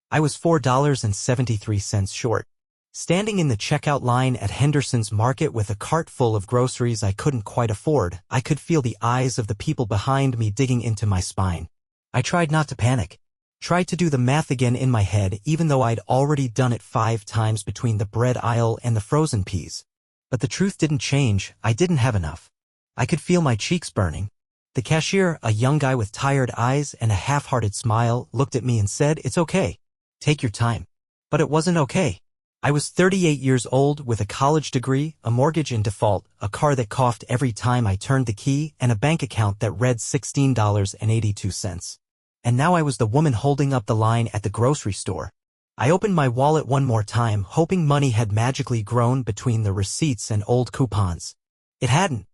I was $4.73 short. Standing in the checkout line at Henderson's Market with a cart full of groceries I couldn't quite afford, I could feel the eyes of the people behind me digging into my spine. I tried not to panic. Tried to do the math again in my head even though I'd already done it 5 times between the bread aisle and the frozen peas. But the truth didn't change, I didn't have enough. I could feel my cheeks burning. The cashier, a young guy with tired eyes and a half-hearted smile, looked at me and said, "It's okay. Take your time." But it wasn't okay. I was 38 years old with a college degree, a mortgage in default, a car that coughed every time I turned the key, and a bank account that read $16.82. And now I was the woman holding up the line at the grocery store. I opened my wallet one more time, hoping money had magically grown between the receipts and old coupons. It hadn't.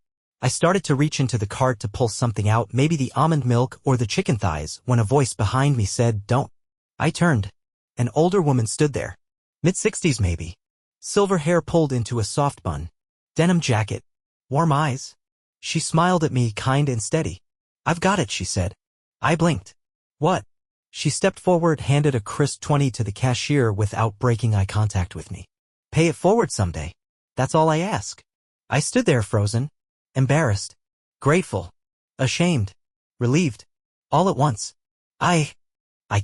I started to reach into the cart to pull something out, maybe the almond milk or the chicken thighs, when a voice behind me said, "Don't." I turned. An older woman stood there. Mid-60s maybe. Silver hair pulled into a soft bun. Denim jacket. Warm eyes. She smiled at me, kind and steady. "I've got it," she said. I blinked. "What?" She stepped forward, handed a crisp 20 to the cashier without breaking eye contact with me. "Pay it forward someday. That's all I ask." I stood there frozen. Embarrassed. Grateful. Ashamed. Relieved. All at once. I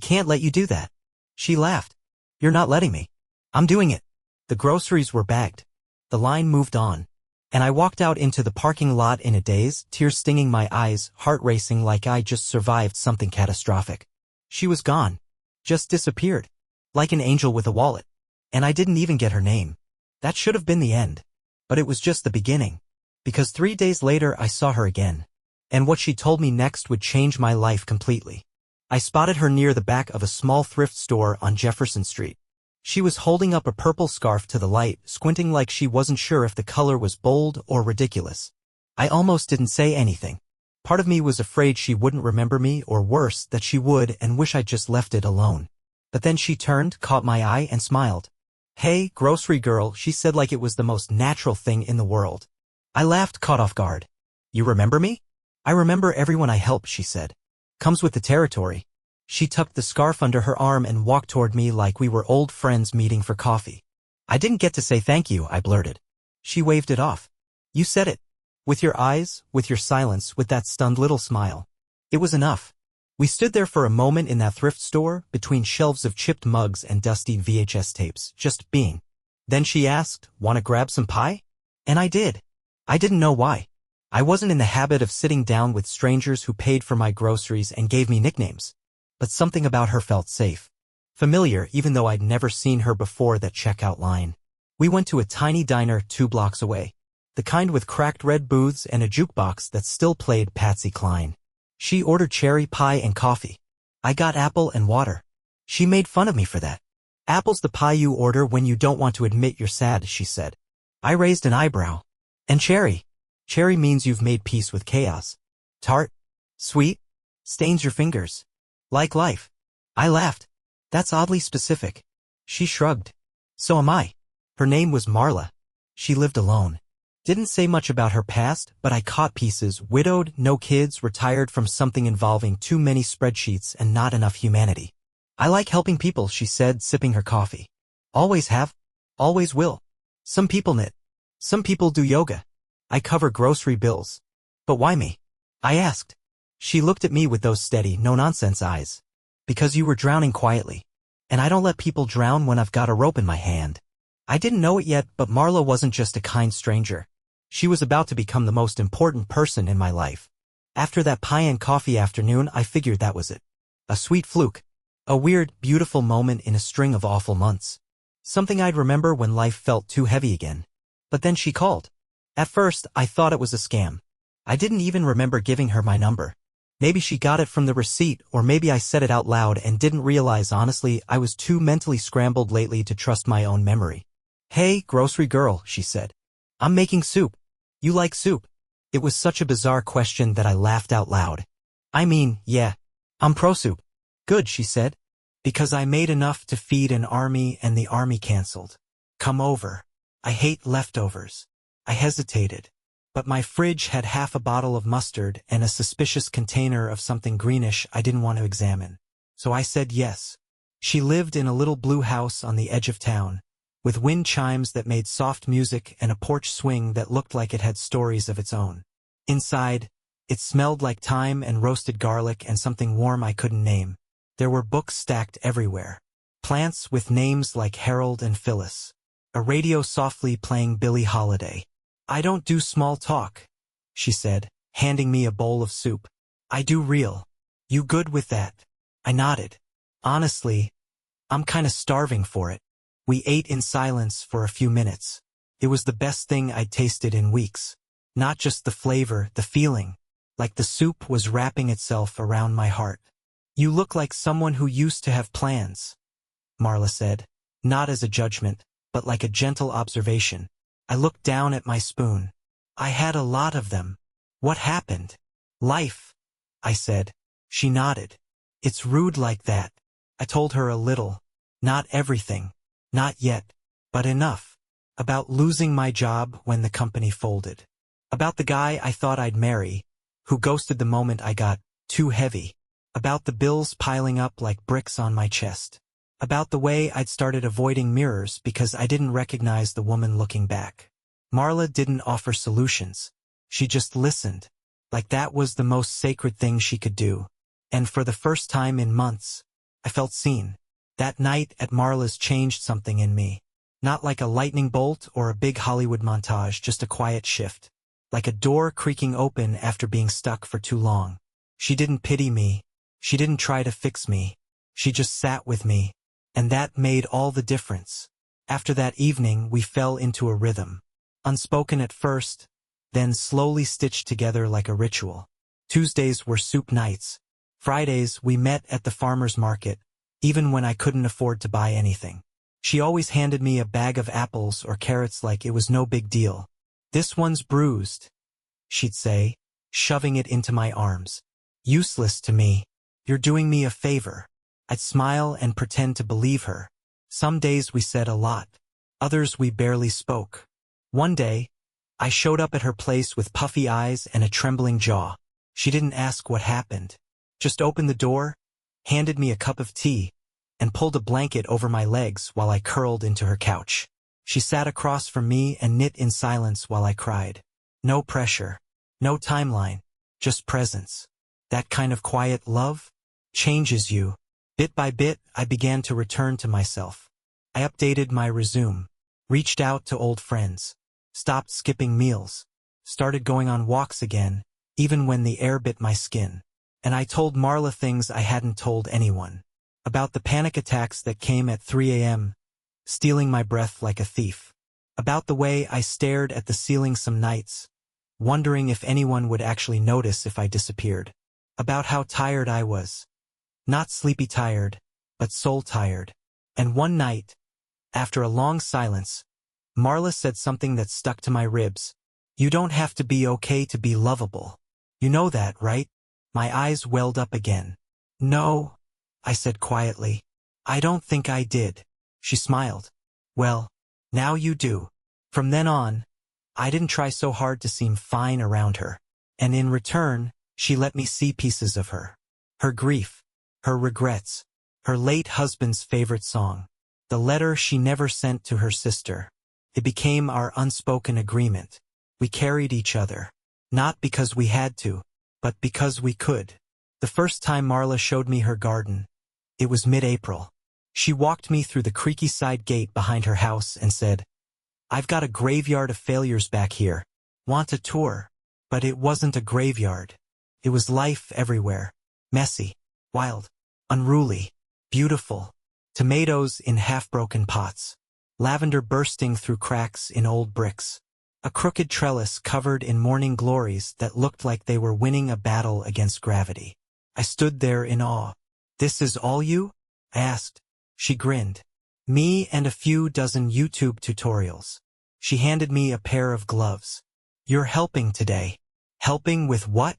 can't let you do that." She laughed. "You're not letting me. I'm doing it." The groceries were bagged. The line moved on. And I walked out into the parking lot in a daze, tears stinging my eyes, heart racing like I just survived something catastrophic. She was gone. Just disappeared. Like an angel with a wallet. And I didn't even get her name. That should have been the end. But it was just the beginning. Because 3 days later I saw her again. And what she told me next would change my life completely. I spotted her near the back of a small thrift store on Jefferson Street. She was holding up a purple scarf to the light, squinting like she wasn't sure if the color was bold or ridiculous. I almost didn't say anything. Part of me was afraid she wouldn't remember me, or worse, that she would, and wish I'd just left it alone. But then she turned, caught my eye, and smiled. "Hey, grocery girl," she said like it was the most natural thing in the world. I laughed, caught off guard. "You remember me?" "I remember everyone I helped," she said. "Comes with the territory." She tucked the scarf under her arm and walked toward me like we were old friends meeting for coffee. "I didn't get to say thank you," I blurted. She waved it off. "You said it. With your eyes, with your silence, with that stunned little smile. It was enough." We stood there for a moment in that thrift store, between shelves of chipped mugs and dusty VHS tapes, just being. Then she asked, "Want to grab some pie?" And I did. I didn't know why. I wasn't in the habit of sitting down with strangers who paid for my groceries and gave me nicknames. But something about her felt safe. Familiar, even though I'd never seen her before that checkout line. We went to a tiny diner 2 blocks away. The kind with cracked red booths and a jukebox that still played Patsy Cline. She ordered cherry pie and coffee. I got apple and water. She made fun of me for that. "Apple's the pie you order when you don't want to admit you're sad," she said. I raised an eyebrow. "And cherry? Cherry means you've made peace with chaos. Tart? Sweet? Stains your fingers. Like life." I laughed. "That's oddly specific." She shrugged. "So am I." Her name was Marla. She lived alone. Didn't say much about her past, but I caught pieces: widowed, no kids, retired from something involving too many spreadsheets and not enough humanity. "I like helping people," she said, sipping her coffee. "Always have. Always will. Some people knit. Some people do yoga. I cover grocery bills." "But why me?" I asked. She looked at me with those steady, no-nonsense eyes. "Because you were drowning quietly. And I don't let people drown when I've got a rope in my hand." I didn't know it yet, but Marla wasn't just a kind stranger. She was about to become the most important person in my life. After that pie and coffee afternoon, I figured that was it. A sweet fluke. A weird, beautiful moment in a string of awful months. Something I'd remember when life felt too heavy again. But then she called. At first, I thought it was a scam. I didn't even remember giving her my number. Maybe she got it from the receipt, or maybe I said it out loud and didn't realize. Honestly, I was too mentally scrambled lately to trust my own memory. "Hey, grocery girl," she said. "I'm making soup. You like soup?" It was such a bizarre question that I laughed out loud. "I mean, yeah. I'm pro-soup." "Good," she said. "Because I made enough to feed an army and the army canceled. Come over. I hate leftovers." I hesitated. But my fridge had half a bottle of mustard and a suspicious container of something greenish I didn't want to examine. So I said yes. She lived in a little blue house on the edge of town, with wind chimes that made soft music and a porch swing that looked like it had stories of its own. Inside, it smelled like thyme and roasted garlic and something warm I couldn't name. There were books stacked everywhere. Plants with names like Harold and Phyllis. A radio softly playing Billie Holiday. "I don't do small talk," she said, handing me a bowl of soup. "I do real. You good with that?" I nodded. "Honestly, I'm kinda starving for it." We ate in silence for a few minutes. It was the best thing I'd tasted in weeks. Not just the flavor, the feeling. Like the soup was wrapping itself around my heart. "You look like someone who used to have plans," Marla said, not as a judgment, but like a gentle observation. I looked down at my spoon. "I had a lot of them. What happened?" "Life," I said. She nodded. "It's rude like that." I told her a little. Not everything. Not yet. But enough. About losing my job when the company folded. About the guy I thought I'd marry, who ghosted the moment I got too heavy. About the bills piling up like bricks on my chest. About the way I'd started avoiding mirrors because I didn't recognize the woman looking back. Marla didn't offer solutions. She just listened. Like that was the most sacred thing she could do. And for the first time in months, I felt seen. That night at Marla's changed something in me. Not like a lightning bolt or a big Hollywood montage, just a quiet shift. Like a door creaking open after being stuck for too long. She didn't pity me. She didn't try to fix me. She just sat with me. And that made all the difference. After that evening, we fell into a rhythm. Unspoken at first, then slowly stitched together like a ritual. Tuesdays were soup nights. Fridays, we met at the farmer's market, even when I couldn't afford to buy anything. She always handed me a bag of apples or carrots like it was no big deal. "This one's bruised," she'd say, shoving it into my arms. "Useless to me. You're doing me a favor." I'd smile and pretend to believe her. Some days we said a lot. Others we barely spoke. One day, I showed up at her place with puffy eyes and a trembling jaw. She didn't ask what happened. Just opened the door, handed me a cup of tea, and pulled a blanket over my legs while I curled into her couch. She sat across from me and knit in silence while I cried. No pressure. No timeline. Just presence. That kind of quiet love changes you. Bit by bit, I began to return to myself. I updated my resume, reached out to old friends, stopped skipping meals, started going on walks again, even when the air bit my skin. And I told Marla things I hadn't told anyone. About the panic attacks that came at 3 a.m., stealing my breath like a thief. About the way I stared at the ceiling some nights, wondering if anyone would actually notice if I disappeared. About how tired I was. Not sleepy tired, but soul tired. And one night, after a long silence, Marla said something that stuck to my ribs. "You don't have to be okay to be lovable. You know that, right?" My eyes welled up again. "No," I said quietly. "I don't think I did." She smiled. "Well, now you do." From then on, I didn't try so hard to seem fine around her. And in return, she let me see pieces of her. Her grief. Her regrets. Her late husband's favorite song. The letter she never sent to her sister. It became our unspoken agreement. We carried each other. Not because we had to, but because we could. The first time Marla showed me her garden, it was mid-April. She walked me through the creaky side gate behind her house and said, "I've got a graveyard of failures back here. Want a tour?" But it wasn't a graveyard. It was life everywhere. Messy. Wild. Unruly. Beautiful. Tomatoes in half-broken pots. Lavender bursting through cracks in old bricks. A crooked trellis covered in morning glories that looked like they were winning a battle against gravity. I stood there in awe. "This is all you?" I asked. She grinned. "Me and a few dozen YouTube tutorials." She handed me a pair of gloves. "You're helping today." "Helping with what?"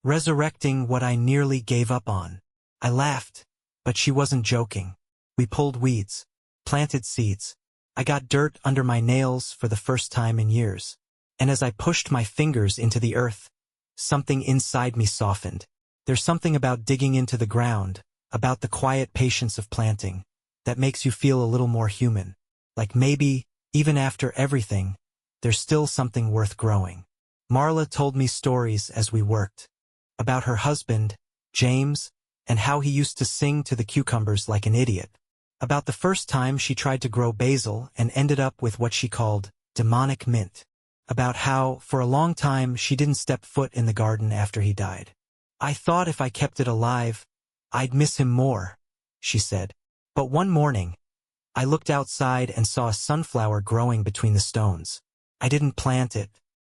"Resurrecting what I nearly gave up on." I laughed, but she wasn't joking. We pulled weeds, planted seeds. I got dirt under my nails for the first time in years. And as I pushed my fingers into the earth, something inside me softened. There's something about digging into the ground, about the quiet patience of planting, that makes you feel a little more human. Like maybe, even after everything, there's still something worth growing. Marla told me stories as we worked. About her husband, James, and how he used to sing to the cucumbers like an idiot. About the first time she tried to grow basil and ended up with what she called demonic mint. About how, for a long time, she didn't step foot in the garden after he died. I thought if I kept it alive, I'd miss him more, she said. But one morning, I looked outside and saw a sunflower growing between the stones. I didn't plant it.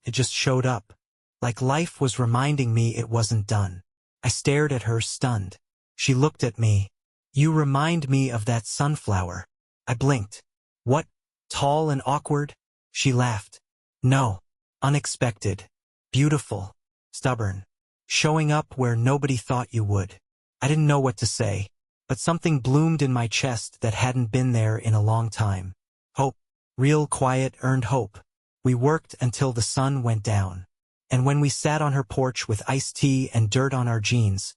It just showed up. Like life was reminding me it wasn't done. I stared at her, stunned. She looked at me. You remind me of that sunflower. I blinked. What? Tall and awkward? She laughed. No. Unexpected. Beautiful. Stubborn. Showing up where nobody thought you would. I didn't know what to say, but something bloomed in my chest that hadn't been there in a long time. Hope. Real quiet, earned hope. We worked until the sun went down. And when we sat on her porch with iced tea and dirt on our jeans,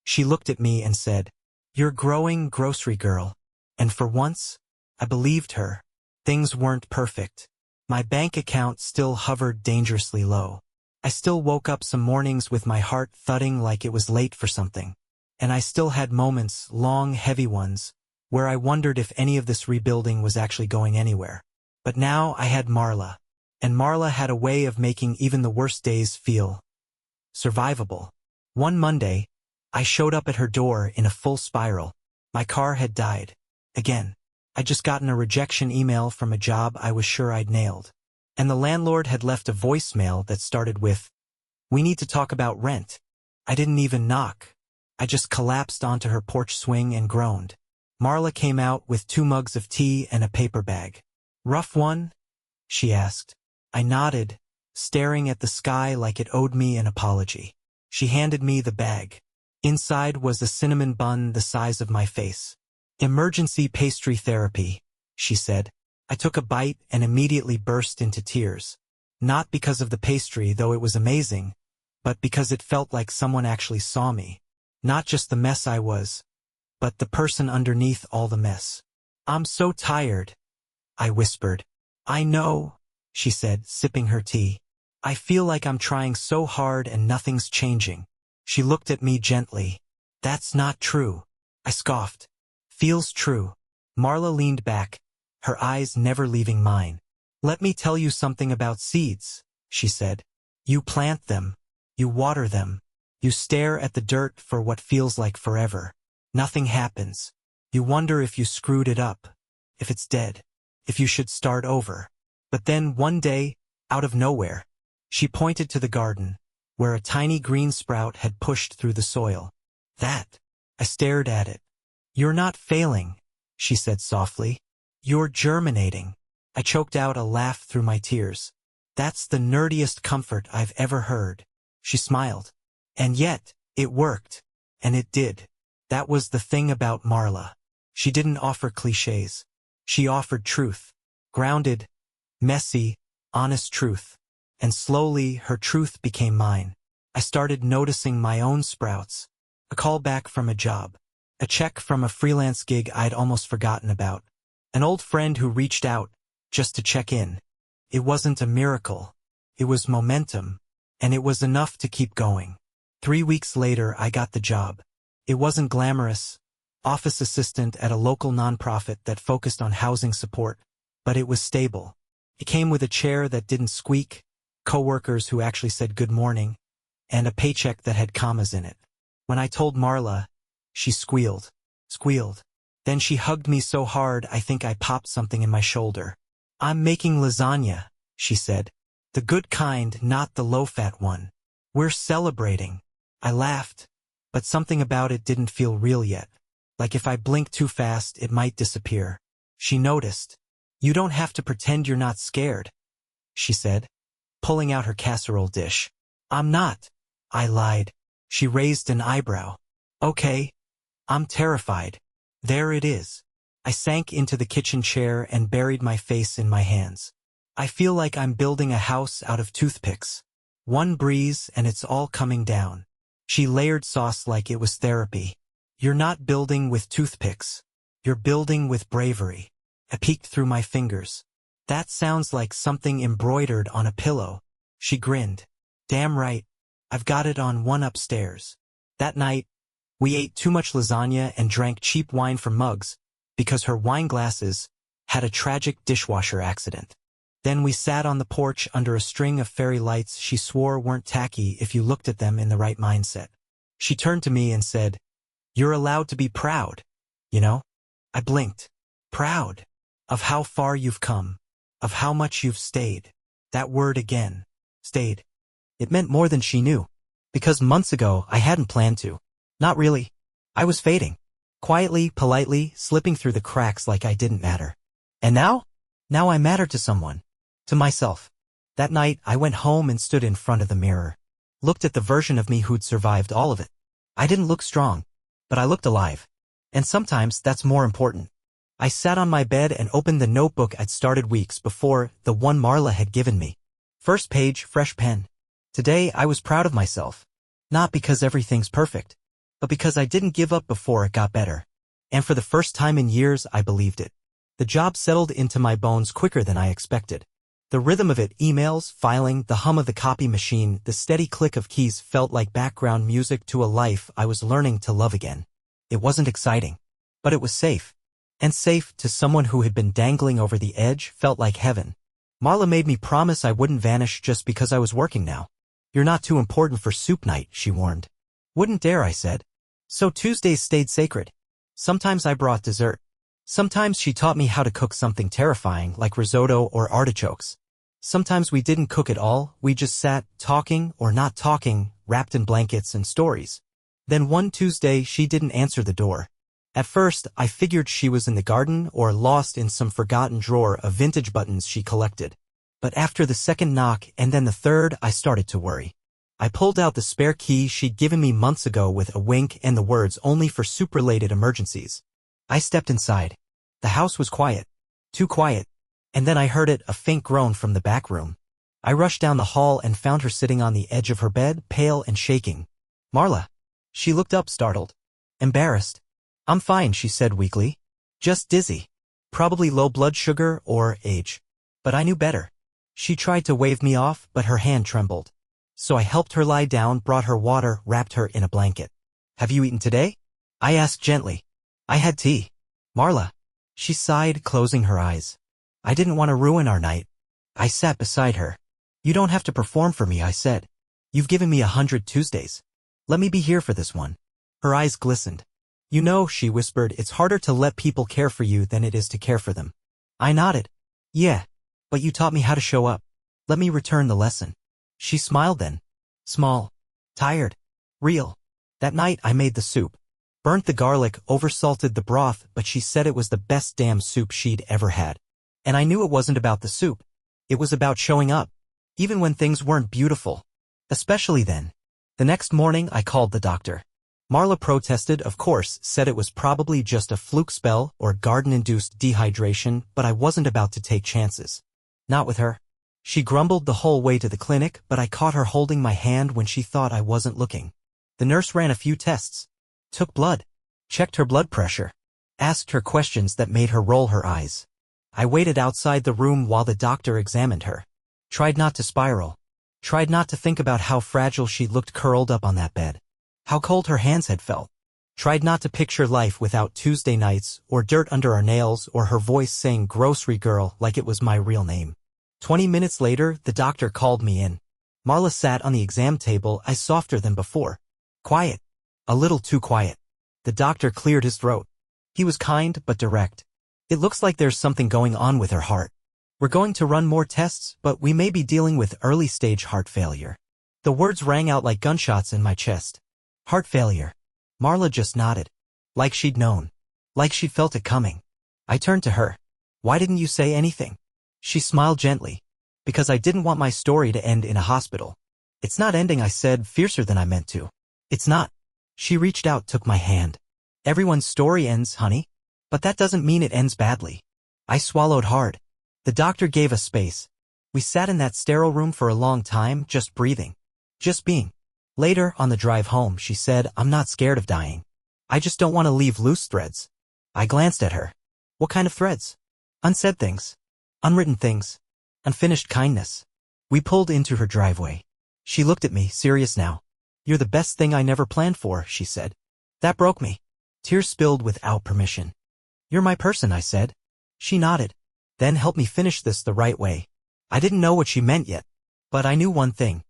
she looked at me and said, "You're growing, grocery girl." And for once, I believed her. Things weren't perfect. My bank account still hovered dangerously low. I still woke up some mornings with my heart thudding like it was late for something. And I still had moments, long, heavy ones, where I wondered if any of this rebuilding was actually going anywhere. But now I had Marla. And Marla had a way of making even the worst days feel survivable. One Monday, I showed up at her door in a full spiral. My car had died. Again. I'd just gotten a rejection email from a job I was sure I'd nailed. And the landlord had left a voicemail that started with, "We need to talk about rent." I didn't even knock. I just collapsed onto her porch swing and groaned. Marla came out with 2 mugs of tea and a paper bag. "Rough one?" she asked. I nodded, staring at the sky like it owed me an apology. She handed me the bag. Inside was a cinnamon bun the size of my face. "Emergency pastry therapy," she said. I took a bite and immediately burst into tears. Not because of the pastry, though it was amazing, but because it felt like someone actually saw me. Not just the mess I was, but the person underneath all the mess. "I'm so tired," I whispered. "I know," she said, sipping her tea. "I feel like I'm trying so hard and nothing's changing." She looked at me gently. "That's not true," I scoffed. "Feels true." Marla leaned back, her eyes never leaving mine. "Let me tell you something about seeds," she said. "You plant them. You water them. You stare at the dirt for what feels like forever. Nothing happens. You wonder if you screwed it up, if it's dead, if you should start over. But then one day, out of nowhere, she pointed to the garden, where a tiny green sprout had pushed through the soil. "That." I stared at it. "You're not failing," she said softly. "You're germinating." I choked out a laugh through my tears. "That's the nerdiest comfort I've ever heard." She smiled. "And yet, it worked." And it did. That was the thing about Marla. She didn't offer cliches. She offered truth. Grounded, messy, honest truth. And slowly, her truth became mine. I started noticing my own sprouts. A call back from a job. A check from a freelance gig I'd almost forgotten about. An old friend who reached out, just to check in. It wasn't a miracle. It was momentum. And it was enough to keep going. 3 weeks later, I got the job. It wasn't glamorous. Office assistant at a local nonprofit that focused on housing support. But it was stable. It came with a chair that didn't squeak, coworkers who actually said good morning, and a paycheck that had commas in it. When I told Marla, she squealed. Then she hugged me so hard I think I popped something in my shoulder. "I'm making lasagna," she said. "The good kind, not the low-fat one. We're celebrating." I laughed, but something about it didn't feel real yet. Like if I blinked too fast, it might disappear. She noticed. "You don't have to pretend you're not scared," she said, pulling out her casserole dish. "I'm not," I lied. She raised an eyebrow. "Okay. I'm terrified." There it is. I sank into the kitchen chair and buried my face in my hands. I feel like I'm building a house out of toothpicks. One breeze and it's all coming down. She layered sauce like it was therapy. You're not building with toothpicks. You're building with bravery. I peeked through my fingers. That sounds like something embroidered on a pillow. She grinned. Damn right. I've got it on one upstairs. That night, we ate too much lasagna and drank cheap wine from mugs, because her wine glasses had a tragic dishwasher accident. Then we sat on the porch under a string of fairy lights she swore weren't tacky if you looked at them in the right mindset. She turned to me and said, "You're allowed to be proud, you know?" I blinked. Proud. Of how far you've come. Of how much you've stayed. That word again. Stayed. It meant more than she knew. Because months ago, I hadn't planned to. Not really. I was fading. Quietly, politely, slipping through the cracks like I didn't matter. And now? Now I matter to someone. To myself. That night, I went home and stood in front of the mirror. Looked at the version of me who'd survived all of it. I didn't look strong. But I looked alive. And sometimes that's more important. I sat on my bed and opened the notebook I'd started weeks before, the one Marla had given me. First page, fresh pen. Today, I was proud of myself. Not because everything's perfect, but because I didn't give up before it got better. And for the first time in years, I believed it. The job settled into my bones quicker than I expected. The rhythm of it, emails, filing, the hum of the copy machine, the steady click of keys felt like background music to a life I was learning to love again. It wasn't exciting, but it was safe. And safe to someone who had been dangling over the edge felt like heaven. Marla made me promise I wouldn't vanish just because I was working now. "You're not too important for soup night," she warned. "Wouldn't dare," I said. So Tuesdays stayed sacred. Sometimes I brought dessert. Sometimes she taught me how to cook something terrifying like risotto or artichokes. Sometimes we didn't cook at all, we just sat, talking or not talking, wrapped in blankets and stories. Then one Tuesday she didn't answer the door. At first, I figured she was in the garden or lost in some forgotten drawer of vintage buttons she collected. But after the second knock and then the third, I started to worry. I pulled out the spare key she'd given me months ago with a wink and the words "only for soup-related emergencies." I stepped inside. The house was quiet. Too quiet. And then I heard it, a faint groan from the back room. I rushed down the hall and found her sitting on the edge of her bed, pale and shaking. "Marla." She looked up, startled. Embarrassed. "I'm fine," she said weakly. "Just dizzy. Probably low blood sugar or age." But I knew better. She tried to wave me off, but her hand trembled. So I helped her lie down, brought her water, wrapped her in a blanket. "Have you eaten today?" I asked gently. "I had tea." "Marla." She sighed, closing her eyes. "I didn't want to ruin our night." I sat beside her. "You don't have to perform for me," I said. "You've given me 100 Tuesdays. Let me be here for this one." Her eyes glistened. "You know," she whispered, "it's harder to let people care for you than it is to care for them." I nodded. "Yeah. But you taught me how to show up. Let me return the lesson." She smiled then. Small. Tired. Real. That night I made the soup. Burnt the garlic, oversalted the broth, but she said it was the best damn soup she'd ever had. And I knew it wasn't about the soup. It was about showing up. Even when things weren't beautiful. Especially then. The next morning I called the doctor. Marla protested, of course, said it was probably just a fluke spell or garden-induced dehydration, but I wasn't about to take chances. Not with her. She grumbled the whole way to the clinic, but I caught her holding my hand when she thought I wasn't looking. The nurse ran a few tests. Took blood. Checked her blood pressure. Asked her questions that made her roll her eyes. I waited outside the room while the doctor examined her. Tried not to spiral. Tried not to think about how fragile she looked curled up on that bed. How cold her hands had felt. Tried not to picture life without Tuesday nights, or dirt under our nails, or her voice saying "grocery girl" like it was my real name. 20 minutes later, the doctor called me in. Marla sat on the exam table, eyes softer than before. Quiet. A little too quiet. The doctor cleared his throat. He was kind but direct. "It looks like there's something going on with her heart. We're going to run more tests, but we may be dealing with early-stage heart failure." The words rang out like gunshots in my chest. Heart failure. Marla just nodded. Like she'd known. Like she'd felt it coming. I turned to her. "Why didn't you say anything?" She smiled gently. "Because I didn't want my story to end in a hospital." "It's not ending," I said, fiercer than I meant to. "It's not." She reached out, took my hand. "Everyone's story ends, honey. But that doesn't mean it ends badly." I swallowed hard. The doctor gave us space. We sat in that sterile room for a long time, just breathing. Just being. Later, on the drive home, she said, "I'm not scared of dying. I just don't want to leave loose threads. I glanced at her. What kind of threads? Unsaid things. Unwritten things. Unfinished kindness. We pulled into her driveway. She looked at me, serious now. You're the best thing I never planned for, she said. That broke me. Tears spilled without permission. You're my person, I said. She nodded. Then help me finish this the right way. I didn't know what she meant yet. But I knew one thing.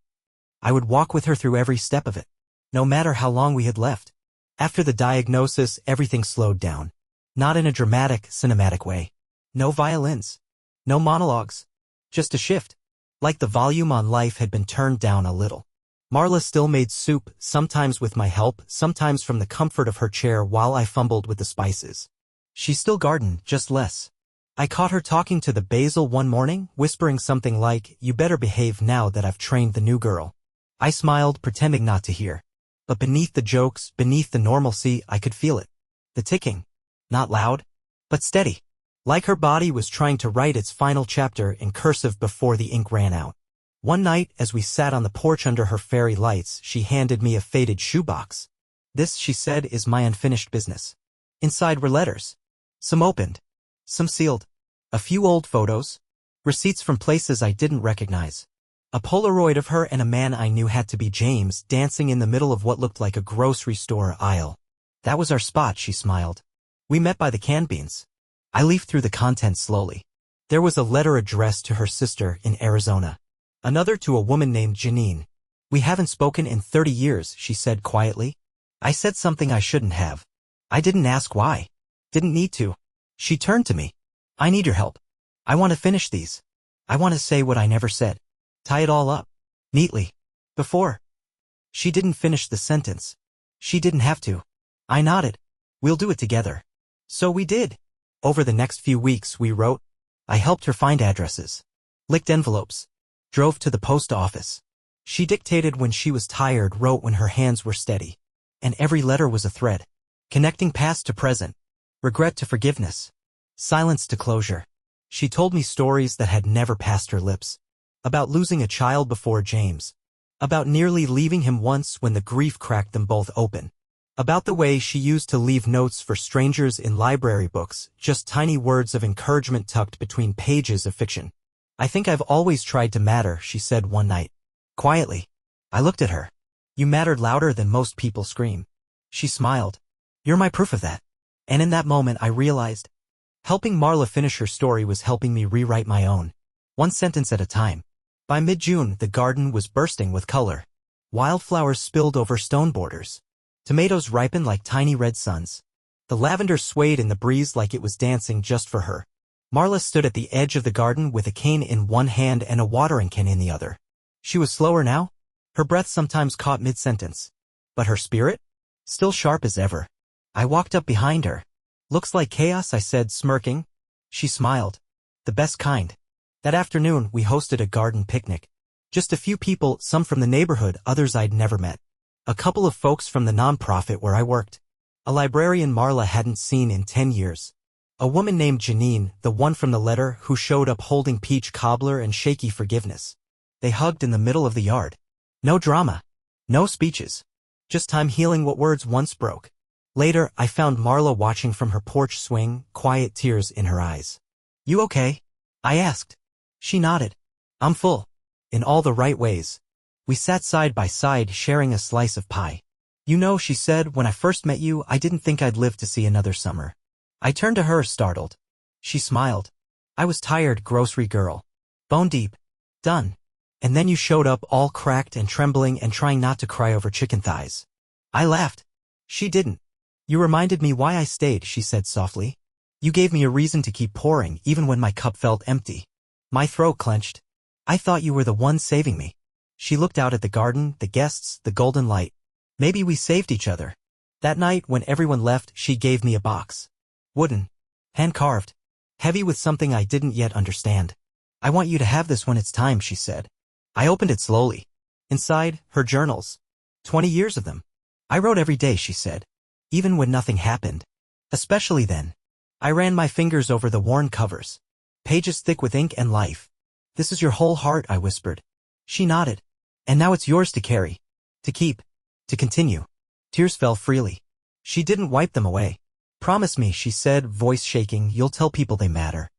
I would walk with her through every step of it. No matter how long we had left. After the diagnosis, everything slowed down. Not in a dramatic, cinematic way. No violins. No monologues. Just a shift. Like the volume on life had been turned down a little. Marla still made soup, sometimes with my help, sometimes from the comfort of her chair while I fumbled with the spices. She still gardened, just less. I caught her talking to the basil one morning, whispering something like, "You better behave now that I've trained the new girl." I smiled, pretending not to hear. But beneath the jokes, beneath the normalcy, I could feel it. The ticking. Not loud, but steady. Like her body was trying to write its final chapter in cursive before the ink ran out. One night, as we sat on the porch under her fairy lights, she handed me a faded shoebox. This, she said, is my unfinished business. Inside were letters. Some opened. Some sealed. A few old photos. Receipts from places I didn't recognize. A Polaroid of her and a man I knew had to be James, dancing in the middle of what looked like a grocery store aisle. That was our spot, she smiled. We met by the canned beans. I leafed through the contents slowly. There was a letter addressed to her sister in Arizona. Another to a woman named Janine. We haven't spoken in 30 years, she said quietly. I said something I shouldn't have. I didn't ask why. Didn't need to. She turned to me. I need your help. I want to finish these. I want to say what I never said. Tie it all up. Neatly. Before. She didn't finish the sentence. She didn't have to. I nodded. We'll do it together. So we did. Over the next few weeks we wrote. I helped her find addresses. Licked envelopes. Drove to the post office. She dictated when she was tired, wrote when her hands were steady. And every letter was a thread. Connecting past to present. Regret to forgiveness. Silence to closure. She told me stories that had never passed her lips. About losing a child before James. About nearly leaving him once when the grief cracked them both open. About the way she used to leave notes for strangers in library books, just tiny words of encouragement tucked between pages of fiction. I think I've always tried to matter, she said one night. Quietly. I looked at her. You mattered louder than most people scream. She smiled. You're my proof of that. And in that moment I realized, helping Marla finish her story was helping me rewrite my own. One sentence at a time. By mid-June, the garden was bursting with color. Wildflowers spilled over stone borders. Tomatoes ripened like tiny red suns. The lavender swayed in the breeze like it was dancing just for her. Marla stood at the edge of the garden with a cane in one hand and a watering can in the other. She was slower now. Her breath sometimes caught mid-sentence. But her spirit? Still sharp as ever. I walked up behind her. Looks like chaos, I said, smirking. She smiled. The best kind. That afternoon, we hosted a garden picnic. Just a few people, some from the neighborhood, others I'd never met. A couple of folks from the nonprofit where I worked. A librarian Marla hadn't seen in 10 years. A woman named Janine, the one from the letter, who showed up holding peach cobbler and shaky forgiveness. They hugged in the middle of the yard. No drama. No speeches. Just time healing what words once broke. Later, I found Marla watching from her porch swing, quiet tears in her eyes. You okay? I asked. She nodded. I'm full. In all the right ways. We sat side by side, sharing a slice of pie. You know, she said, when I first met you, I didn't think I'd live to see another summer. I turned to her, startled. She smiled. I was tired, grocery girl. Bone deep. Done. And then you showed up all cracked and trembling and trying not to cry over chicken thighs. I laughed. She didn't. You reminded me why I stayed, she said softly. You gave me a reason to keep pouring, even when my cup felt empty. My throat clenched. I thought you were the one saving me. She looked out at the garden, the guests, the golden light. Maybe we saved each other. That night, when everyone left, she gave me a box. Wooden. Hand-carved. Heavy with something I didn't yet understand. I want you to have this when it's time, she said. I opened it slowly. Inside, her journals. 20 years of them. I wrote every day, she said. Even when nothing happened. Especially then. I ran my fingers over the worn covers. Pages thick with ink and life. This is your whole heart, I whispered. She nodded. And now it's yours to carry. To keep. To continue. Tears fell freely. She didn't wipe them away. Promise me, she said, voice shaking, you'll tell people they matter.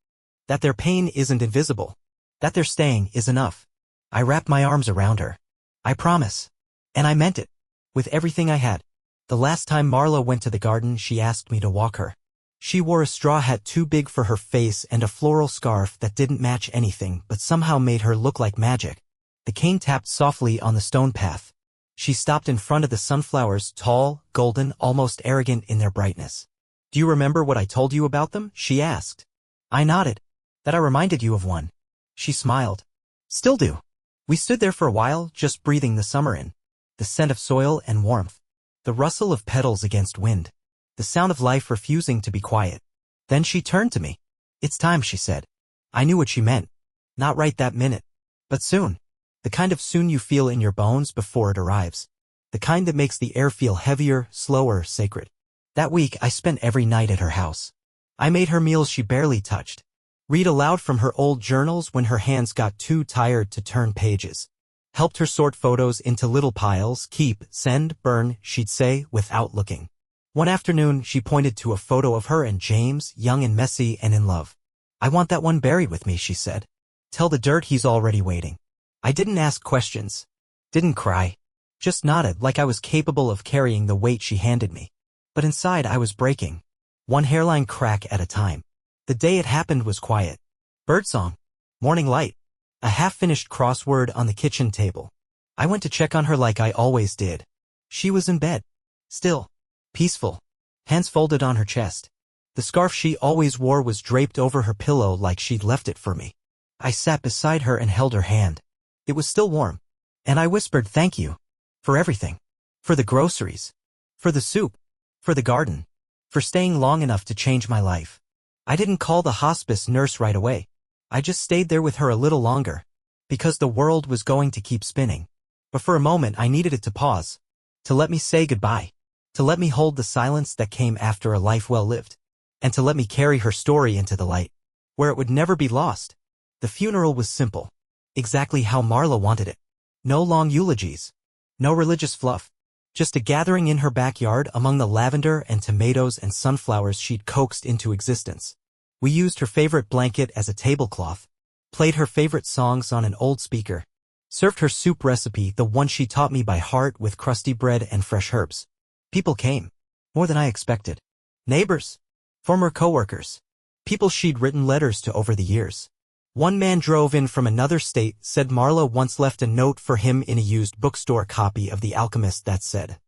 That their pain isn't invisible. That their staying is enough. I wrapped my arms around her. I promise. And I meant it. With everything I had. The last time Marla went to the garden, she asked me to walk her. She wore a straw hat too big for her face and a floral scarf that didn't match anything but somehow made her look like magic. The cane tapped softly on the stone path. She stopped in front of the sunflowers, tall, golden, almost arrogant in their brightness. Do you remember what I told you about them? She asked. I nodded. That I reminded you of one. She smiled. Still do. We stood there for a while, just breathing the summer in. The scent of soil and warmth. The rustle of petals against wind. The sound of life refusing to be quiet. Then she turned to me. It's time, she said. I knew what she meant. Not right that minute. But soon. The kind of soon you feel in your bones before it arrives. The kind that makes the air feel heavier, slower, sacred. That week I spent every night at her house. I made her meals she barely touched. Read aloud from her old journals when her hands got too tired to turn pages. Helped her sort photos into little piles, keep, send, burn, she'd say, without looking. One afternoon, she pointed to a photo of her and James, young and messy and in love. I want that one buried with me, she said. Tell the dirt he's already waiting. I didn't ask questions. Didn't cry. Just nodded like I was capable of carrying the weight she handed me. But inside I was breaking. One hairline crack at a time. The day it happened was quiet. Birdsong. Morning light. A half-finished crossword on the kitchen table. I went to check on her like I always did. She was in bed. Still. Peaceful. Hands folded on her chest. The scarf she always wore was draped over her pillow like she'd left it for me. I sat beside her and held her hand. It was still warm. And I whispered thank you. For everything. For the groceries. For the soup. For the garden. For staying long enough to change my life. I didn't call the hospice nurse right away. I just stayed there with her a little longer. Because the world was going to keep spinning. But for a moment I needed it to pause. To let me say goodbye. To let me hold the silence that came after a life well lived. And to let me carry her story into the light. Where it would never be lost. The funeral was simple. Exactly how Marla wanted it. No long eulogies. No religious fluff. Just a gathering in her backyard among the lavender and tomatoes and sunflowers she'd coaxed into existence. We used her favorite blanket as a tablecloth. Played her favorite songs on an old speaker. Served her soup recipe, the one she taught me by heart, with crusty bread and fresh herbs. People came. More than I expected. Neighbors. Former coworkers. People she'd written letters to over the years. One man drove in from another state, said Marla once left a note for him in a used bookstore copy of The Alchemist that said,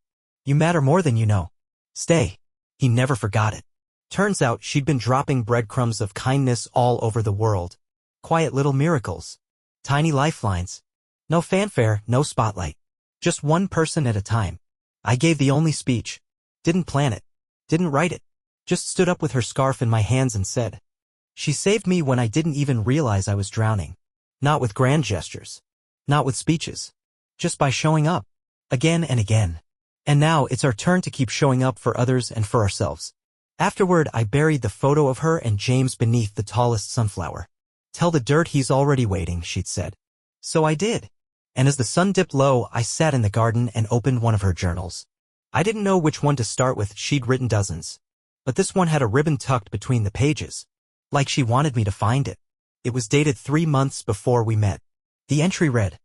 "You matter more than you know. Stay." He never forgot it. Turns out she'd been dropping breadcrumbs of kindness all over the world. Quiet little miracles. Tiny lifelines. No fanfare, no spotlight. Just one person at a time. I gave the only speech. Didn't plan it. Didn't write it. Just stood up with her scarf in my hands and said, "She saved me when I didn't even realize I was drowning." Not with grand gestures. Not with speeches. Just by showing up. Again and again. And now it's our turn to keep showing up for others and for ourselves. Afterward, I buried the photo of her and James beneath the tallest sunflower. Tell the dirt he's already waiting, she'd said. So I did. And as the sun dipped low, I sat in the garden and opened one of her journals. I didn't know which one to start with, she'd written dozens. But this one had a ribbon tucked between the pages. Like she wanted me to find it. It was dated 3 months before we met. The entry read,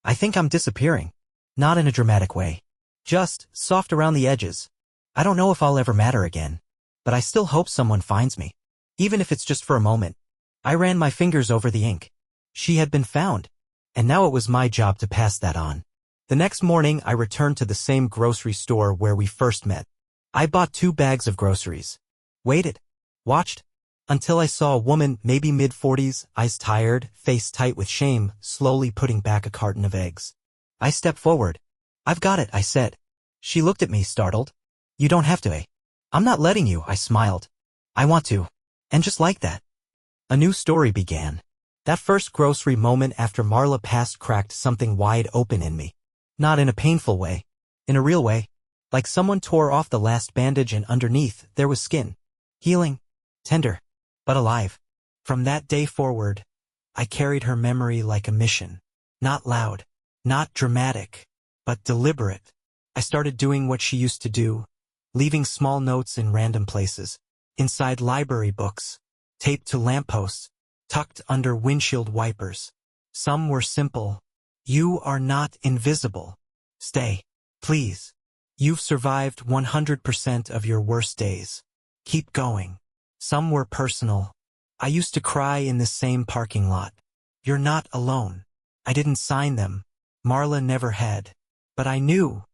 "I think I'm disappearing." Not in a dramatic way. Just soft around the edges. I don't know if I'll ever matter again. But I still hope someone finds me. Even if it's just for a moment. I ran my fingers over the ink. She had been found. And now it was my job to pass that on. The next morning I returned to the same grocery store where we first met. I bought 2 bags of groceries. Waited. Watched. Until I saw a woman, maybe mid-40s, eyes tired, face tight with shame, slowly putting back a carton of eggs. I stepped forward. "I've got it," I said. She looked at me, startled. "You don't have to, eh?" "I'm not letting you," I smiled. "I want to." And just like that, a new story began. That first grocery moment after Marla passed cracked something wide open in me. Not in a painful way. In a real way. Like someone tore off the last bandage and underneath, there was skin. Healing. Tender. But alive. From that day forward, I carried her memory like a mission. Not loud. Not dramatic. But deliberate. I started doing what she used to do. leaving small notes in random places, inside library books, taped to lampposts, tucked under windshield wipers. Some were simple. You are not invisible. Stay, please. You've survived 100% of your worst days. Keep going. Some were personal. I used to cry in this same parking lot. You're not alone. I didn't sign them. Marla never had. But I knew.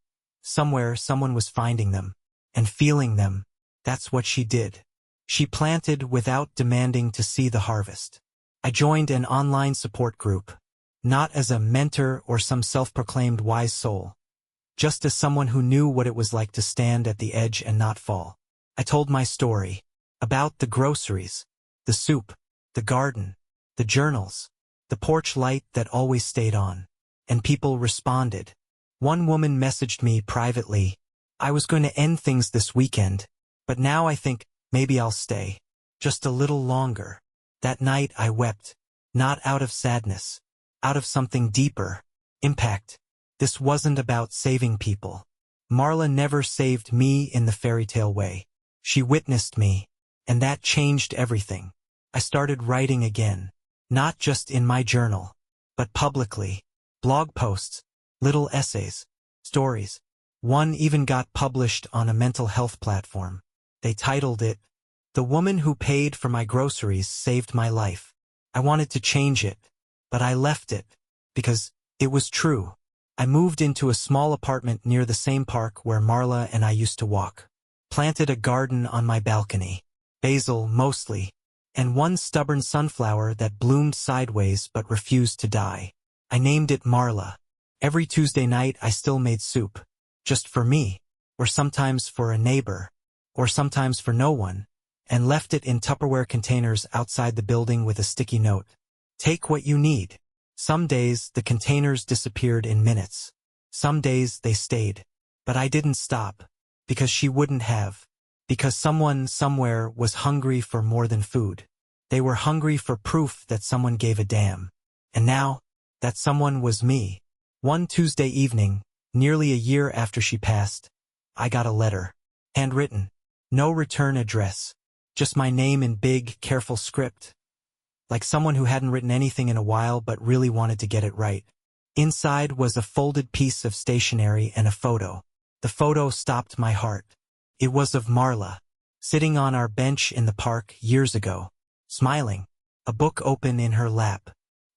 Somewhere someone was finding them. And feeling them. That's what she did. She planted without demanding to see the harvest. I joined an online support group. Not as a mentor or some self-proclaimed wise soul. Just as someone who knew what it was like to stand at the edge and not fall. I told my story. About the groceries. The soup. The garden. The journals. The porch light that always stayed on. And people responded. One woman messaged me privately. I was going to end things this weekend, but now I think maybe I'll stay. Just a little longer. That night I wept. Not out of sadness. Out of something deeper. Impact. This wasn't about saving people. Marla never saved me in the fairy tale way. She witnessed me. And that changed everything. I started writing again. Not just in my journal. But publicly. Blog posts. Little essays. Stories. One even got published on a mental health platform. They titled it, "The Woman Who Paid for My Groceries Saved My Life." I wanted to change it. But I left it. Because it was true. I moved into a small apartment near the same park where Marla and I used to walk. Planted a garden on my balcony. Basil mostly. And one stubborn sunflower that bloomed sideways but refused to die. I named it Marla. Every Tuesday night I still made soup. Just for me. Or sometimes for a neighbor. Or sometimes for no one. And left it in Tupperware containers outside the building with a sticky note. Take what you need. Some days the containers disappeared in minutes. Some days they stayed. But I didn't stop. Because she wouldn't have. Because someone somewhere was hungry for more than food. They were hungry for proof that someone gave a damn. And now, that someone was me. One Tuesday evening, nearly a year after she passed, I got a letter. Handwritten. No return address. Just my name in big, careful script. Like someone who hadn't written anything in a while but really wanted to get it right. Inside was a folded piece of stationery and a photo. The photo stopped my heart. It was of Marla, sitting on our bench in the park years ago, smiling, a book open in her lap,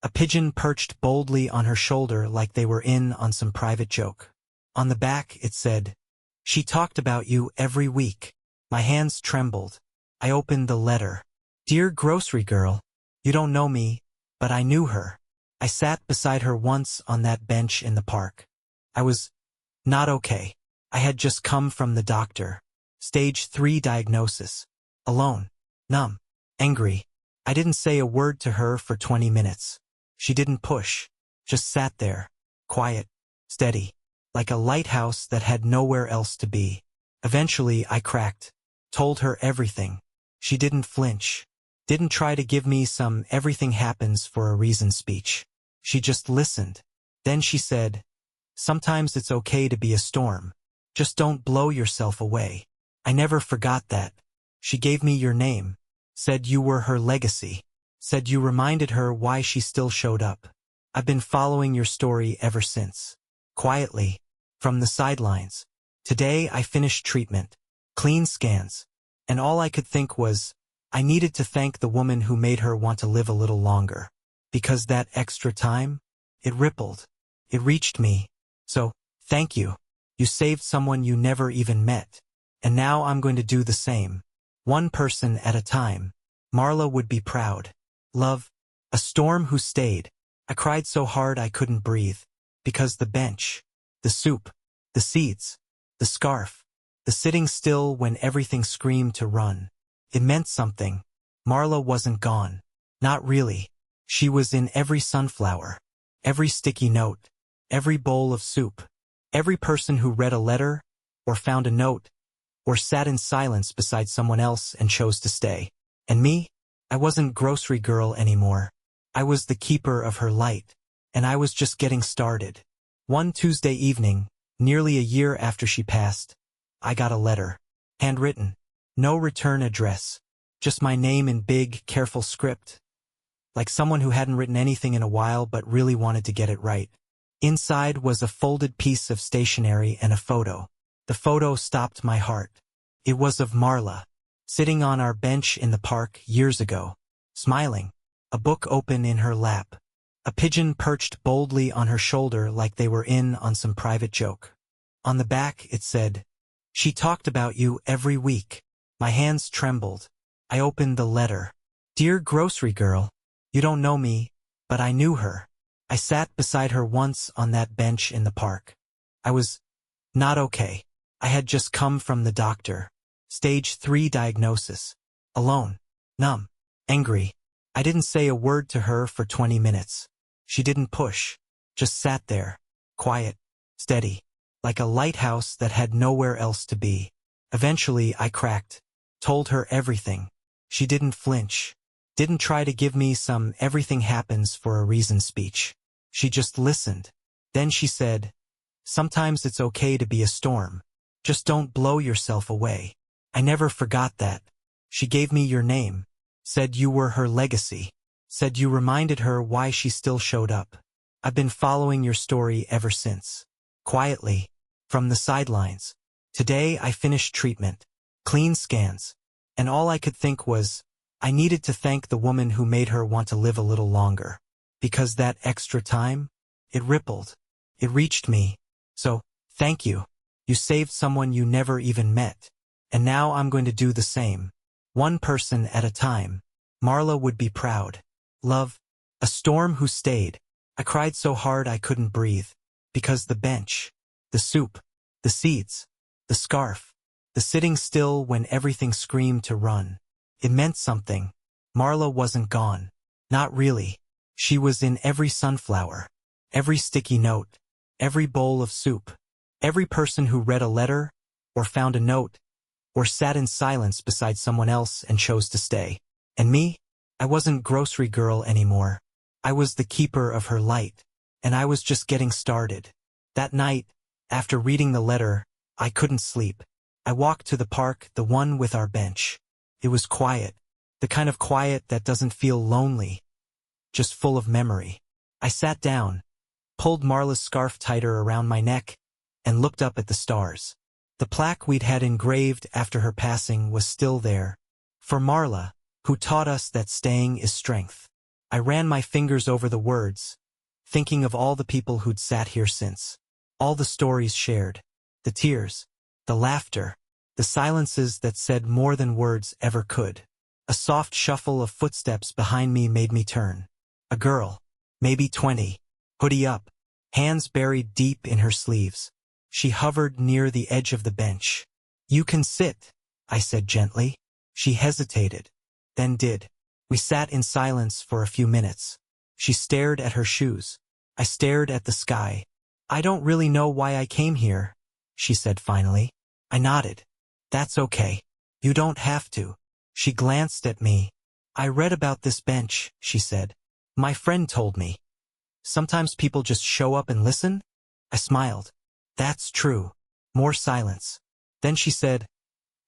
a pigeon perched boldly on her shoulder like they were in on some private joke. On the back it said, "She talked about you every week." My hands trembled. I opened the letter. "Dear grocery girl, you don't know me, but I knew her. I sat beside her once on that bench in the park. I was not okay. I had just come from the doctor. Stage 3 diagnosis. Alone. Numb. Angry. I didn't say a word to her for 20 minutes. She didn't push. Just sat there. Quiet. Steady. Like a lighthouse that had nowhere else to be. Eventually I cracked. Told her everything. She didn't flinch. Didn't try to give me some everything happens for a reason speech. She just listened. Then she said, "Sometimes it's okay to be a storm. Just don't blow yourself away." I never forgot that. She gave me your name. Said you were her legacy. Said you reminded her why she still showed up. I've been following your story ever since. Quietly. From the sidelines. Today I finished treatment. Clean scans. And all I could think was, I needed to thank the woman who made her want to live a little longer. Because that extra time, it rippled. It reached me. So, thank you. You saved someone you never even met. And now I'm going to do the same. One person at a time. Marla would be proud. Love. A storm who stayed. I cried so hard I couldn't breathe. Because the bench. The soup. The seeds. The scarf. The sitting still when everything screamed to run. It meant something. Marla wasn't gone. Not really. She was in every sunflower. Every sticky note. Every bowl of soup. Every person who read a letter, or found a note, or sat in silence beside someone else and chose to stay. And me? I wasn't grocery girl anymore. I was the keeper of her light. And I was just getting started. One Tuesday evening, nearly a year after she passed, I got a letter. Handwritten. No return address. Just my name in big, careful script. Like someone who hadn't written anything in a while but really wanted to get it right. Inside was a folded piece of stationery and a photo. The photo stopped my heart. It was of Marla, sitting on our bench in the park years ago, smiling, a book open in her lap. A pigeon perched boldly on her shoulder like they were in on some private joke. On the back it said, "She talked about you every week." My hands trembled. I opened the letter. "Dear grocery girl, you don't know me, but I knew her. I sat beside her once on that bench in the park. I was not okay. I had just come from the doctor. Stage 3 diagnosis. Alone. Numb. Angry. I didn't say a word to her for 20 minutes. She didn't push. Just sat there. Quiet. Steady. Like a lighthouse that had nowhere else to be. Eventually I cracked. Told her everything. She didn't flinch. Didn't try to give me some everything happens for a reason speech. She just listened. Then she said, "Sometimes it's okay to be a storm. Just don't blow yourself away." I never forgot that. She gave me your name. Said you were her legacy. Said you reminded her why she still showed up. I've been following your story ever since. Quietly. From the sidelines. Today I finished treatment. Clean scans. And all I could think was, I needed to thank the woman who made her want to live a little longer. Because that extra time, it rippled. It reached me. So, thank you. You saved someone you never even met. And now I'm going to do the same. One person at a time. Marla would be proud. Love. A storm who stayed. I cried so hard I couldn't breathe. Because the bench. The soup. The seeds. The scarf. The sitting still when everything screamed to run. It meant something. Marla wasn't gone. Not really. She was in every sunflower. Every sticky note. Every bowl of soup. Every person who read a letter, or found a note, or sat in silence beside someone else and chose to stay. And me? I wasn't grocery girl anymore. I was the keeper of her light. And I was just getting started. That night, after reading the letter, I couldn't sleep. I walked to the park, the one with our bench. It was quiet. The kind of quiet that doesn't feel lonely. Just full of memory. I sat down, pulled Marla's scarf tighter around my neck, and looked up at the stars. The plaque we'd had engraved after her passing was still there. For Marla, who taught us that staying is strength. I ran my fingers over the words, thinking of all the people who'd sat here since. All the stories shared. The tears. The laughter. The silences that said more than words ever could. A soft shuffle of footsteps behind me made me turn. A girl. Maybe 20. Hoodie up. Hands buried deep in her sleeves. She hovered near the edge of the bench. "You can sit," I said gently. She hesitated. Then did. We sat in silence for a few minutes. She stared at her shoes. I stared at the sky. "I don't really know why I came here," she said finally. I nodded. "That's okay. You don't have to." She glanced at me. "I read about this bench," she said. "My friend told me. Sometimes people just show up and listen?" I smiled. "That's true." More silence. Then she said,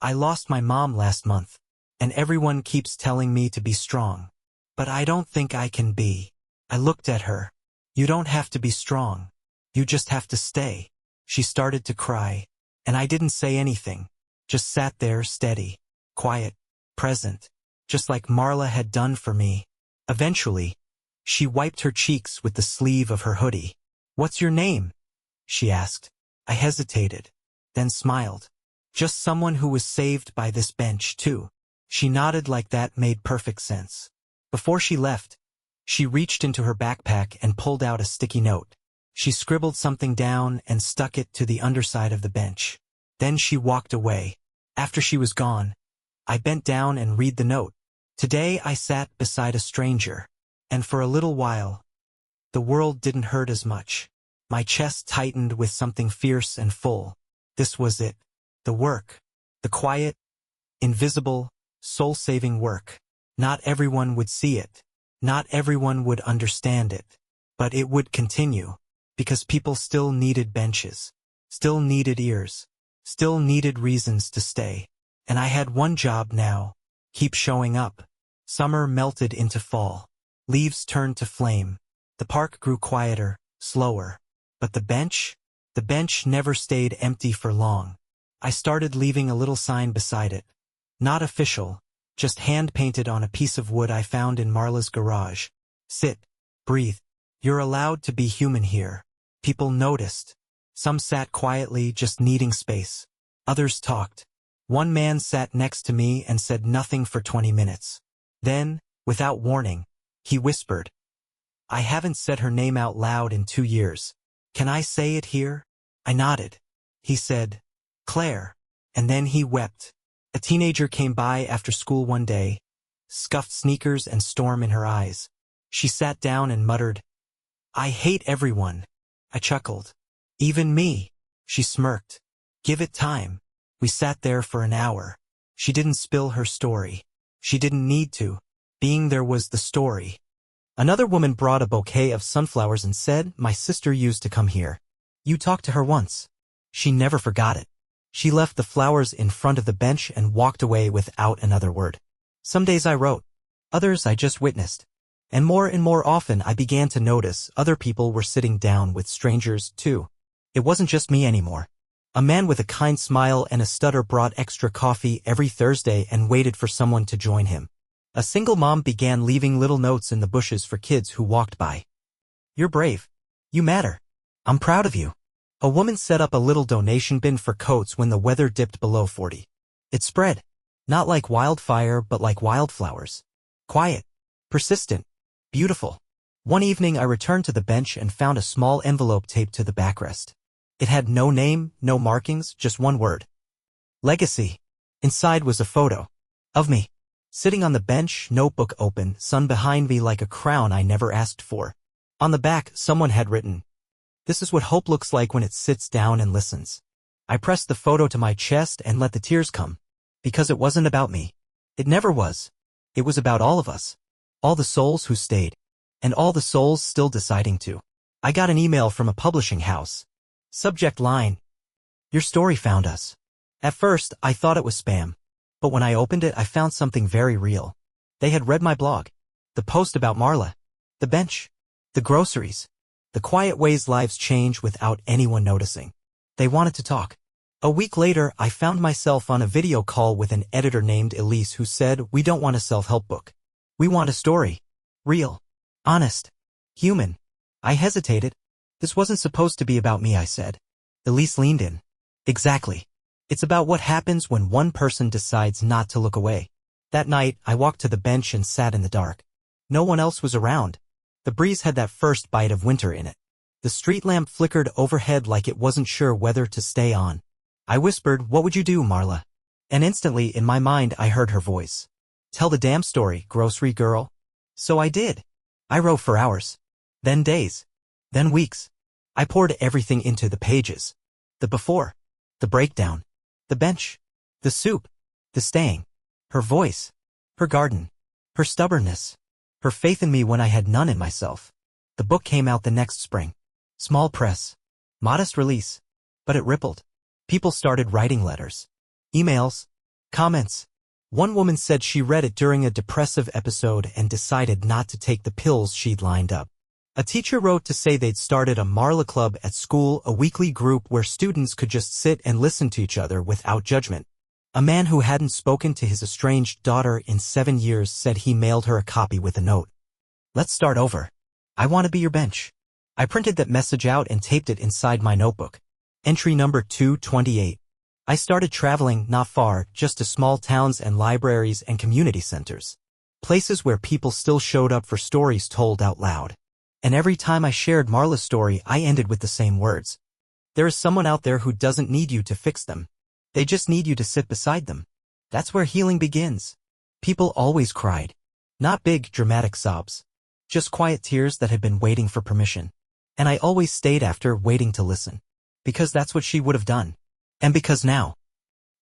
"I lost my mom last month, and everyone keeps telling me to be strong. But I don't think I can be." I looked at her. "You don't have to be strong. You just have to stay." She started to cry, and I didn't say anything. Just sat there steady, quiet, present, just like Marla had done for me. Eventually, she wiped her cheeks with the sleeve of her hoodie. "What's your name?" she asked. I hesitated, then smiled. "Just someone who was saved by this bench, too." She nodded like that made perfect sense. Before she left, she reached into her backpack and pulled out a sticky note. She scribbled something down and stuck it to the underside of the bench. Then she walked away. After she was gone, I bent down and read the note. Today I sat beside a stranger, and for a little while, the world didn't hurt as much. My chest tightened with something fierce and full. This was it. The work. The quiet, invisible, soul-saving work. Not everyone would see it. Not everyone would understand it. But it would continue. Because people still needed benches. Still needed ears. Still needed reasons to stay. And I had one job now. Keep showing up. Summer melted into fall. Leaves turned to flame. The park grew quieter, slower. But the bench? The bench never stayed empty for long. I started leaving a little sign beside it. Not official, just hand-painted on a piece of wood I found in Marla's garage. Sit. Breathe. You're allowed to be human here. People noticed. Some sat quietly, just needing space. Others talked. One man sat next to me and said nothing for 20 minutes. Then, without warning, he whispered. I haven't said her name out loud in 2 years. Can I say it here? I nodded. He said, Claire. And then he wept. A teenager came by after school one day, scuffed sneakers and storm in her eyes. She sat down and muttered, I hate everyone. I chuckled. Even me. She smirked. Give it time. We sat there for an hour. She didn't spill her story. She didn't need to. Being there was the story. Another woman brought a bouquet of sunflowers and said, My sister used to come here. You talked to her once. She never forgot it. She left the flowers in front of the bench and walked away without another word. Some days I wrote. Others I just witnessed. And more often I began to notice other people were sitting down with strangers too. It wasn't just me anymore. A man with a kind smile and a stutter brought extra coffee every Thursday and waited for someone to join him. A single mom began leaving little notes in the bushes for kids who walked by. You're brave. You matter. I'm proud of you. A woman set up a little donation bin for coats when the weather dipped below 40. It spread. Not like wildfire, but like wildflowers. Quiet. Persistent. Beautiful. One evening I returned to the bench and found a small envelope taped to the backrest. It had no name, no markings, just one word. Legacy. Inside was a photo. Of me. Sitting on the bench, notebook open, sun behind me like a crown I never asked for. On the back, someone had written, This is what hope looks like when it sits down and listens. I pressed the photo to my chest and let the tears come. Because it wasn't about me. It never was. It was about all of us. All the souls who stayed. And all the souls still deciding to. I got an email from a publishing house. Subject line. Your story found us. At first, I thought it was spam. But when I opened it, I found something very real. They had read my blog. The post about Marla. The bench. The groceries. The quiet ways lives change without anyone noticing. They wanted to talk. A week later, I found myself on a video call with an editor named Elise who said, We don't want a self-help book. We want a story. Real. Honest. Human. I hesitated. This wasn't supposed to be about me, I said. Elise leaned in. Exactly. It's about what happens when one person decides not to look away. That night, I walked to the bench and sat in the dark. No one else was around. The breeze had that first bite of winter in it. The street lamp flickered overhead like it wasn't sure whether to stay on. I whispered, What would you do, Marla? And instantly, in my mind, I heard her voice. Tell the damn story, grocery girl. So I did. I wrote for hours. Then days. Then weeks. I poured everything into the pages. The before. The breakdown. The bench. The soup. The staying. Her voice. Her garden. Her stubbornness. Her faith in me when I had none in myself. The book came out the next spring. Small press. Modest release. But it rippled. People started writing letters. Emails. Comments. One woman said she read it during a depressive episode and decided not to take the pills she'd lined up. A teacher wrote to say they'd started a Marla Club at school, a weekly group where students could just sit and listen to each other without judgment. A man who hadn't spoken to his estranged daughter in 7 years said he mailed her a copy with a note. Let's start over. I want to be your bench. I printed that message out and taped it inside my notebook. Entry number 228. I started traveling not far, just to small towns and libraries and community centers. Places where people still showed up for stories told out loud. And every time I shared Marla's story, I ended with the same words. There is someone out there who doesn't need you to fix them. They just need you to sit beside them. That's where healing begins. People always cried. Not big, dramatic sobs. Just quiet tears that had been waiting for permission. And I always stayed after, waiting to listen. Because that's what she would have done. And because now.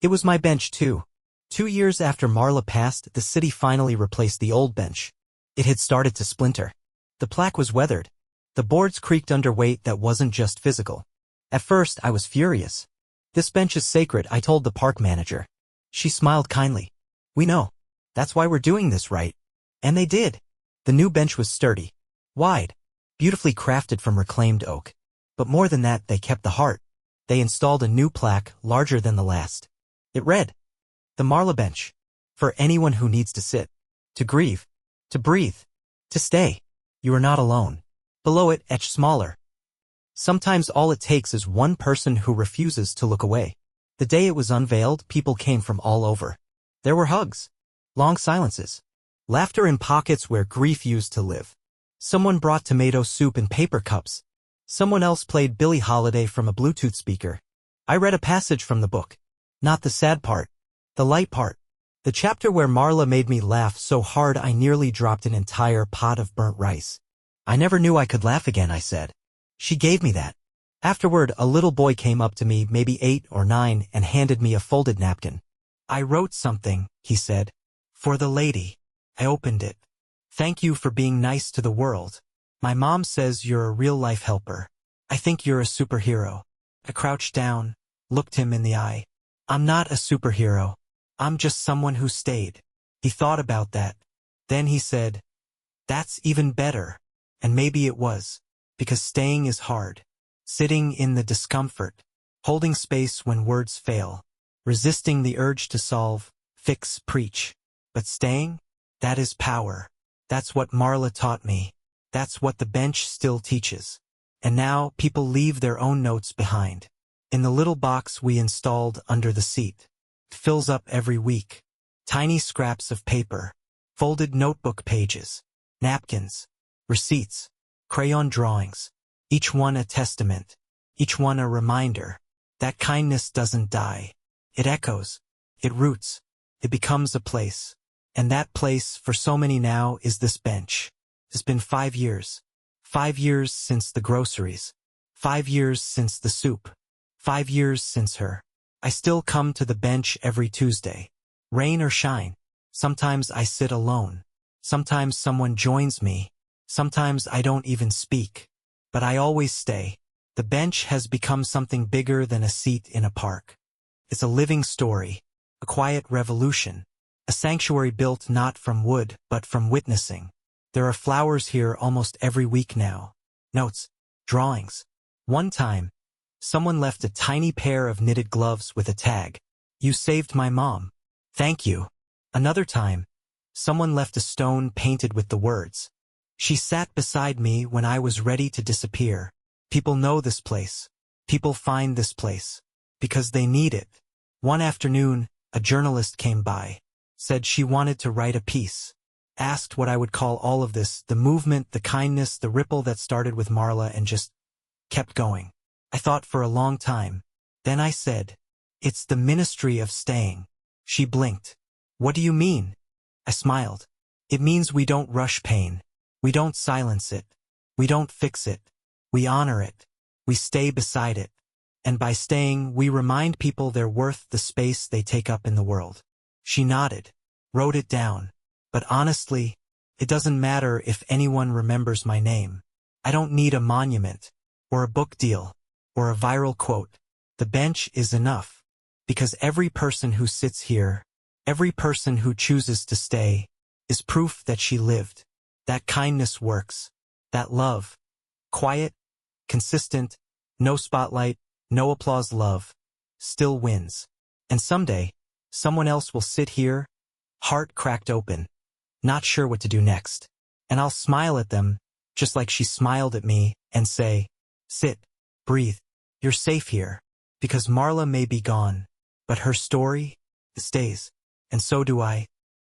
It was my bench too. 2 years after Marla passed, the city finally replaced the old bench. It had started to splinter. The plaque was weathered. The boards creaked under weight that wasn't just physical. At first, I was furious. This bench is sacred, I told the park manager. She smiled kindly. We know. That's why we're doing this, right? And they did. The new bench was sturdy, wide, beautifully crafted from reclaimed oak. But more than that, they kept the heart. They installed a new plaque, larger than the last. It read, "The Marla bench. For anyone who needs to sit, to grieve, to breathe, to stay. You are not alone." Below it, etched smaller, "Sometimes all it takes is one person who refuses to look away." The day it was unveiled, people came from all over. There were hugs, long silences, laughter in pockets where grief used to live. Someone brought tomato soup in paper cups. Someone else played Billie Holiday from a Bluetooth speaker. I read a passage from the book. Not the sad part, the light part. The chapter where Marla made me laugh so hard I nearly dropped an entire pot of burnt rice. "I never knew I could laugh again," I said. She gave me that. Afterward, a little boy came up to me, maybe 8 or 9, and handed me a folded napkin. "I wrote something," he said, "for the lady." I opened it. "Thank you for being nice to the world. My mom says you're a real-life helper. I think you're a superhero." I crouched down, looked him in the eye. "I'm not a superhero. I'm just someone who stayed." He thought about that. Then he said, "That's even better." And maybe it was. Because staying is hard. Sitting in the discomfort. Holding space when words fail. Resisting the urge to solve, fix, preach. But staying? That is power. That's what Marla taught me. That's what the bench still teaches. And now, people leave their own notes behind. In the little box we installed under the seat. It fills up every week. Tiny scraps of paper. Folded notebook pages. Napkins. Receipts. Crayon drawings. Each one a testament. Each one a reminder. That kindness doesn't die. It echoes. It roots. It becomes a place. And that place, for so many now, is this bench. It's been 5 years. 5 years since the groceries. 5 years since the soup. 5 years since her. I still come to the bench every Tuesday. Rain or shine. Sometimes I sit alone. Sometimes someone joins me. Sometimes I don't even speak. But I always stay. The bench has become something bigger than a seat in a park. It's a living story. A quiet revolution. A sanctuary built not from wood, but from witnessing. There are flowers here almost every week now. Notes. Drawings. One time, someone left a tiny pair of knitted gloves with a tag. "You saved my mom. Thank you." Another time, someone left a stone painted with the words, "She sat beside me when I was ready to disappear." People know this place. People find this place. Because they need it. One afternoon, a journalist came by. Said she wanted to write a piece. Asked what I would call all of this, the movement, the kindness, the ripple that started with Marla and just kept going. I thought for a long time. Then I said, "It's the ministry of staying." She blinked. "What do you mean?" I smiled. "It means we don't rush pain. We don't silence it. We don't fix it. We honor it. We stay beside it. And by staying, we remind people they're worth the space they take up in the world." She nodded, wrote it down. But honestly, it doesn't matter if anyone remembers my name. I don't need a monument, or a book deal, or a viral quote. The bench is enough. Because every person who sits here, every person who chooses to stay, is proof that she lived. That kindness works. That love. Quiet, consistent, no spotlight, no applause love. Still wins. And someday, someone else will sit here, heart cracked open, not sure what to do next. And I'll smile at them, just like she smiled at me, and say, "Sit, breathe. You're safe here." Because Marla may be gone, but her story stays. And so do I.